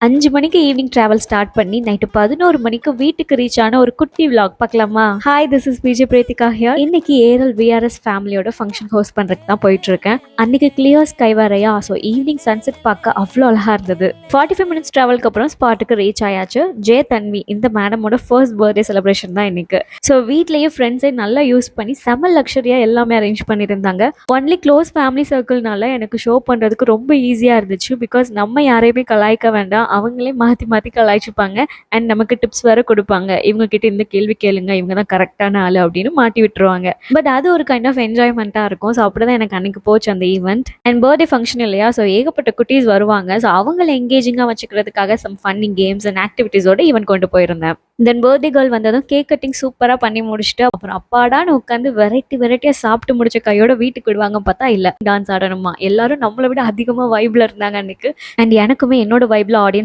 5 மணிக்கு evening travel start பண்ணி night 11 மணிக்கு வீட்டுக்கு ரீச் ஆன ஒரு குட்டி vlog பார்க்கலாமா? Hi, this is PJ Prethika here. இன்னைக்கு ஏரல் விஆர்எஸ் ஃபேமிலியோட ஃபங்க்ஷன் ஹோஸ்ட் பண்றதுக்கு தான் போயிட்டு இருக்கேன். அன்னைக்கு கிளியர் ஸ்கை வரையா, ஸோ ஈவினிங் சன்செட் பார்க்க அவ்வளோ அழகா இருந்தது. 45 மினிட்ஸ் டிராவலுக்கு அப்புறம் ஸ்பாட்டுக்கு ரீச் ஆயாச்சு. தன்வி இந்த மேடமோட ஃபர்ஸ்ட் பர்த்டே செலிப்ரேஷன் தான் இன்னைக்கு. ஸோ வீட்லயே ஃப்ரெண்ட்ஸை நல்லா யூஸ் பண்ணி செம்ம லக்ஸரியா எல்லாமே அரேஞ்ச் பண்ணியிருந்தாங்க. ஒன்லி க்ளோஸ் ஃபேமிலி சர்க்கிள்னால எனக்கு ஷோ பண்றதுக்கு ரொம்ப ஈஸியா இருந்துச்சு. பிகாஸ் நம்ம யாரையுமே கலாய்க்க வேண்டாம், அவங்களே மாற்றி மாற்றி கலாய்ச்சிப்பாங்க. அண்ட் நமக்கு டிப்ஸ் வேற கொடுப்பாங்க, இவங்க கிட்ட இந்த கேள்வி கேளுங்க, இவங்க தான் கரெக்டான ஆளு அப்படின்னு மாட்டி விட்டுருவாங்க. பட் அது ஒரு கைண்ட் ஆஃப் என்ஜாய்மெண்ட்டாக இருக்கும். ஸோ அப்படிதான் எனக்கு அன்னைக்கு போச்சு அந்த ஈவெண்ட். அண்ட் பர்த்டே ஃபங்க்ஷன் இல்லையா, ஸோ ஏகப்பட்ட குட்டீஸ் வருவாங்க. ஸோ அவங்கள எங்கேஜிங்காக வச்சுக்கிறதுக்காக சம் ஃபன்னி கேம்ஸ் அண்ட் ஆக்டிவிட்டீஸோட ஈவெண்ட் கொண்டு போயிருந்தேன். தென் பர்த்டே கேர்ள் வந்ததும் கேக் கட்டிங் சூப்பராக பண்ணி முடிச்சுட்டு அப்புறம் அப்பாடான்னு உட்காந்து வெரைட்டியாக சாப்பிட்டு முடிச்ச கையோட வீட்டுக்கு விடுவாங்க. பார்த்தா இல்லை, டான்ஸ் ஆடணுமா. எல்லாரும் நம்மளை விட அதிகமாக வைப்ல இருந்தாங்க அன்னைக்கு. அண்ட் எனக்குமே என்னோட வைப்ல ஆடியன்ஸ்